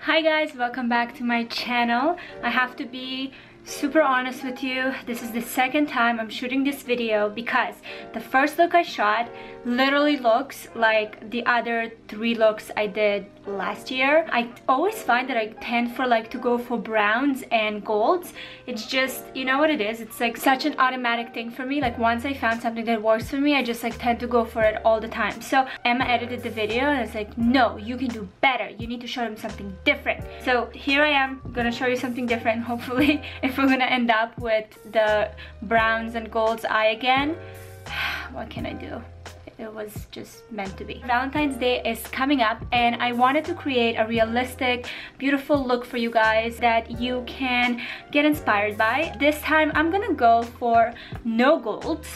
Hi guys, welcome back to my channel. I have to be super honest with you. This is the second time I'm shooting this video because the first look I shot literally looks like the other 3 looks I did last year. I always find that I tend to go for browns and golds. It's just, you know what it is, it's like such an automatic thing for me. Like once I found something that works for me, I just tend to go for it all the time. So Emma edited the video and it's like, no, you can do better, you need to show them something different. So here I am gonna show you something different. Hopefully if we're gonna end up with the browns and golds eye again, what can I do? It was just meant to be. Valentine's Day is coming up and I wanted to create a realistic, beautiful look for you guys that you can get inspired by. This time I'm gonna go for no golds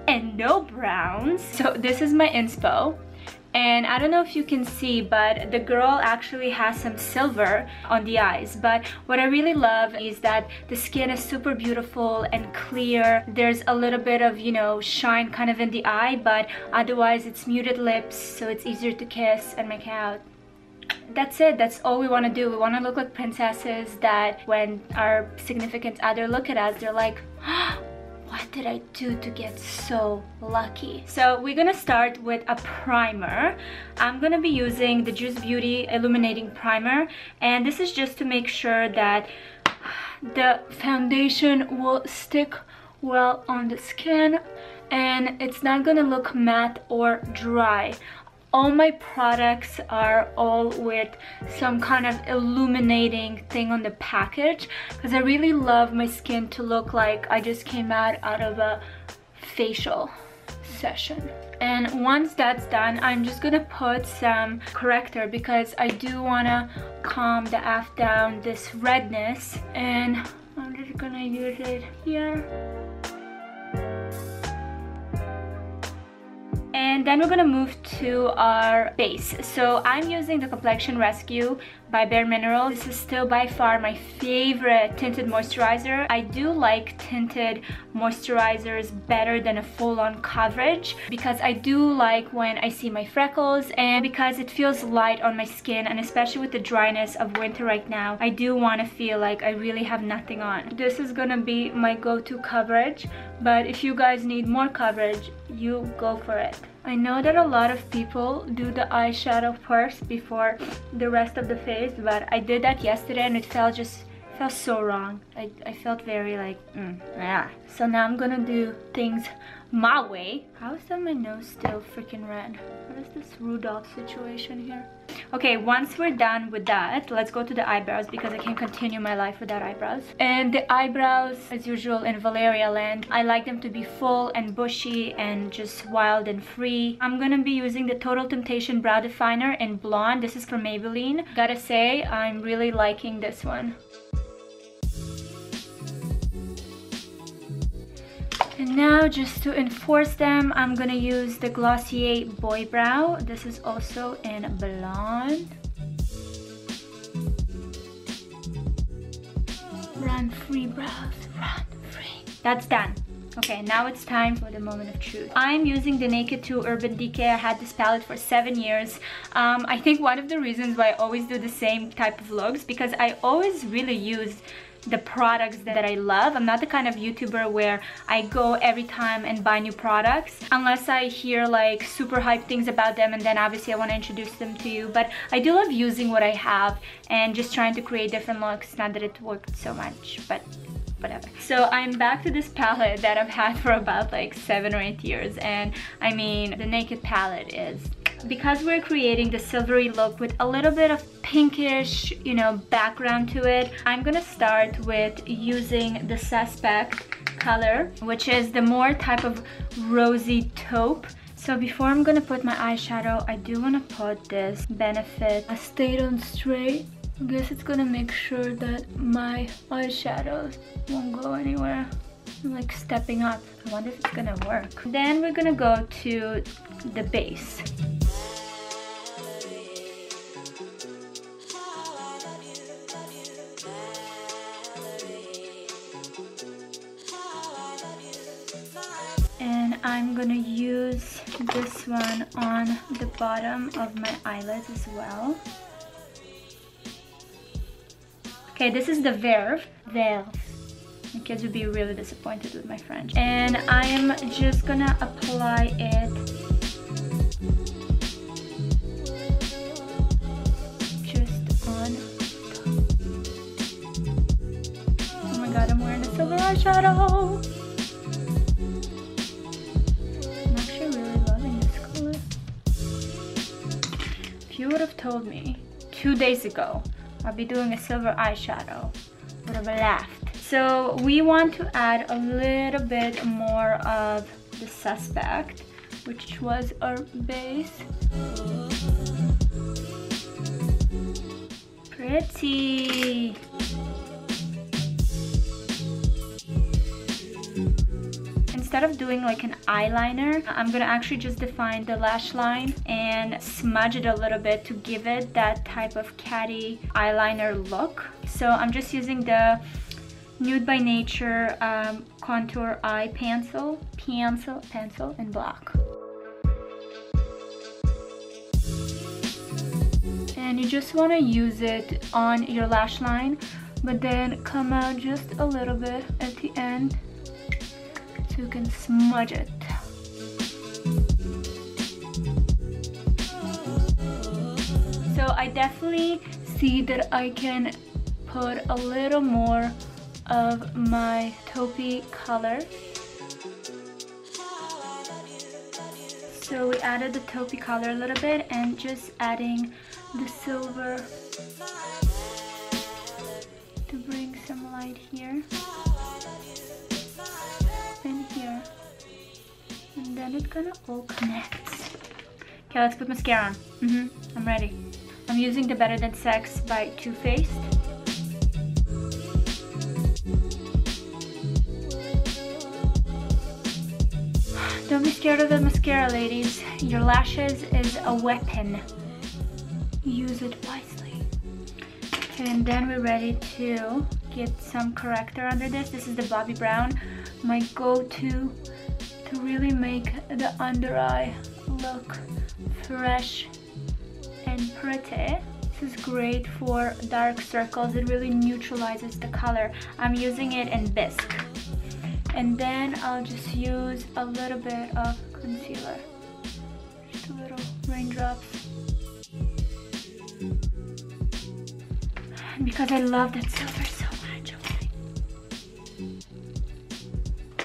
and no browns. So this is my inspo. And I don't know if you can see, but the girl actually has some silver on the eyes. But what I really love is that the skin is super beautiful and clear. There's a little bit of, you know, shine kind of in the eye, but otherwise it's muted lips, so it's easier to kiss and make out. That's it. That's all we want to do. We want to look like princesses that when our significant other look at us, they're like, what did I do to get so lucky? So we're gonna start with a primer. I'm gonna be using the Juice Beauty Illuminating Primer, and this is just to make sure that the foundation will stick well on the skin and it's not gonna look matte or dry. All my products are all with some kind of illuminating thing on the package because I really love my skin to look like I just came out of a facial session. And once that's done, I'm just gonna put some corrector because I do wanna calm the F down this redness, and I'm just gonna use it here. And then we're gonna move to our base. So I'm using the Complexion Rescue by Bare Minerals. This is still by far my favorite tinted moisturizer. I do like tinted moisturizers better than a full-on coverage because I do like when I see my freckles, and because it feels light on my skin, and especially with the dryness of winter right now, I do want to feel like I really have nothing on. This is gonna be my go-to coverage, but if you guys need more coverage, you go for it. I know that a lot of people do the eyeshadow first before the rest of the face, but I did that yesterday and it felt so wrong. I felt very like, yeah. So now I'm gonna do things my way. How is that my nose still freaking red? What is this Rudolph situation here? Okay, once we're done with that, let's go to the eyebrows because I can't continue my life without eyebrows. And the eyebrows, as usual in Valeria land, I like them to be full and bushy and just wild and free. I'm gonna be using the Total Temptation Brow Definer in Blonde. This is from Maybelline. Gotta say, I'm really liking this one. And now, just to enforce them, I'm gonna use the Glossier-Boy Brow. This is also in Blonde. Run free brows, run free. That's done. Okay, now it's time for the moment of truth. I'm using the Naked 2 Urban Decay. I had this palette for 7 years. I think one of the reasons why I always do the same type of looks because I always really use the products that I love. I'm not the kind of YouTuber where I go every time and buy new products unless I hear like super hype things about them, and then obviously I want to introduce them to you. But I do love using what I have and just trying to create different looks. Not that it worked so much, but whatever. So I'm back to this palette that I've had for about like 7 or 8 years, and I mean the Naked palette is, because we're creating the silvery look with a little bit of pinkish, you know, background to it, I'm gonna start with using the Suspect color, which is the more type of rosy taupe. So before I'm gonna put my eyeshadow, I do wanna put this Benefit Stayed On Straight. I guess it's gonna make sure that my eyeshadows won't go anywhere. I'm like stepping up. I wonder if it's gonna work. Then we're gonna go to the base. And I'm gonna use this one on the bottom of my eyelids as well. Okay, this is the Verve. My kids would be really disappointed with my French. And I am just gonna apply it just on top. Oh my god, I'm wearing a silver eyeshadow. I'm actually really loving this color. If you would have told me 2 days ago I'll be doing a silver eyeshadow, I would have laughed. So we want to add a little bit more of the Suspect, which was our base. Pretty. Instead of doing like an eyeliner, I'm gonna actually just define the lash line and smudge it a little bit to give it that type of catty eyeliner look. So I'm just using the Nude by Nature contour eye pencil in black. And you just want to use it on your lash line, but then come out just a little bit at the end so you can smudge it. So I definitely see that I can put a little more of my taupey color. So we added the taupey color a little bit and just adding the silver to bring some light here and here, and then it kind of all connects. Okay, let's put mascara on. I'm ready. I'm using the Better Than Sex by Too Faced. Don't be scared of the mascara, ladies. Your lashes is a weapon. Use it wisely. Okay, and then we're ready to get some corrector under this. This is the Bobbi Brown, my go-to to really make the under eye look fresh and pretty. This is great for dark circles. It really neutralizes the color. I'm using it in Bisque. And then I'll just use a little bit of concealer. Just a little raindrops. Because I love that silver so much.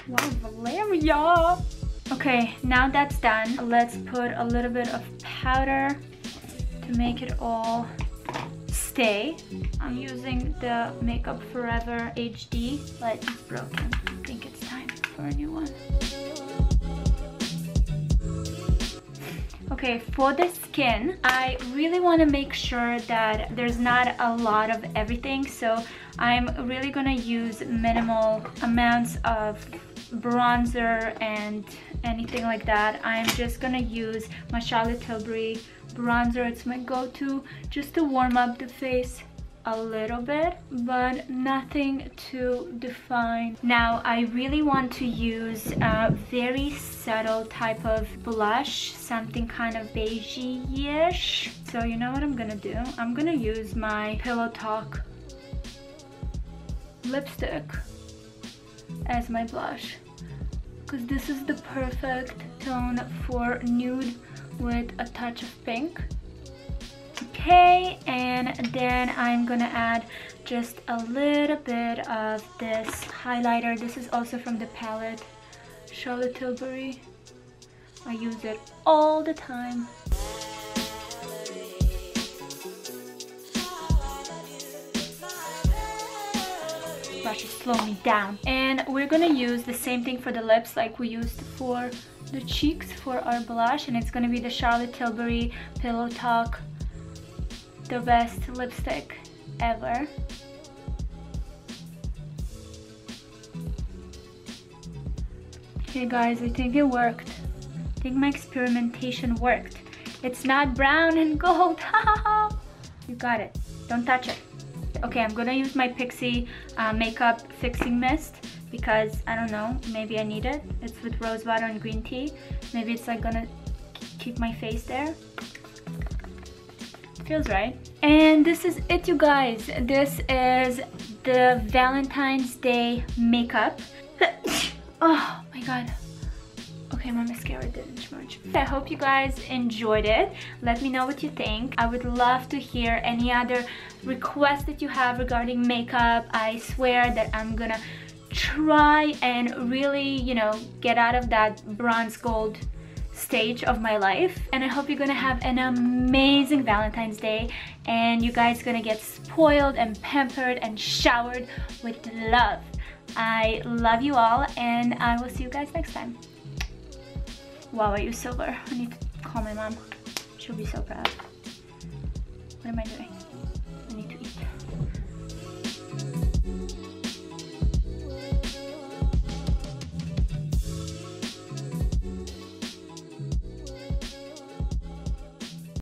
Wow, Valeria! Okay, now that's done. Let's put a little bit of powder to make it all stay. I'm using the Makeup Forever HD, but it's broken. I think it's time for a new one. Okay, for the skin, I really want to make sure that there's not a lot of everything, so I'm really gonna use minimal amounts of bronzer and anything like that. I'm just gonna use my Charlotte Tilbury bronzer. It's my go-to just to warm up the face a little bit, but nothing to define. Now I really want to use a very subtle type of blush, something kind of beigey-ish. So you know what I'm gonna do? I'm gonna use my Pillow Talk lipstick as my blush, because this is the perfect tone for nude with a touch of pink. Okay, and then I'm gonna add just a little bit of this highlighter. This is also from the palette Charlotte Tilbury. I use it all the time. Brushes slow me down. And we're gonna use the same thing for the lips like we used for the cheeks for our blush, and it's gonna be the Charlotte Tilbury Pillow Talk, the best lipstick ever. Okay guys, I think it worked. I think my experimentation worked. It's not brown and gold. You got it. Don't touch it. Okay, I'm gonna use my Pixie makeup fixing mist because I don't know, maybe I need it. It's with rose water and green tea. Maybe it's like gonna keep my face there. Feels right. And this is it, you guys. This is the Valentine's Day makeup. Oh my god. Okay, my mascara didn't smudge. I hope you guys enjoyed it. Let me know what you think. I would love to hear any other requests that you have regarding makeup. I swear that I'm gonna try and really, you know, get out of that bronze gold stage of my life. And I hope you're gonna have an amazing Valentine's Day and you guys gonna get spoiled and pampered and showered with love. I love you all and I will see you guys next time. Wow, I use silver. I need to call my mom. She'll be so proud. What am I doing?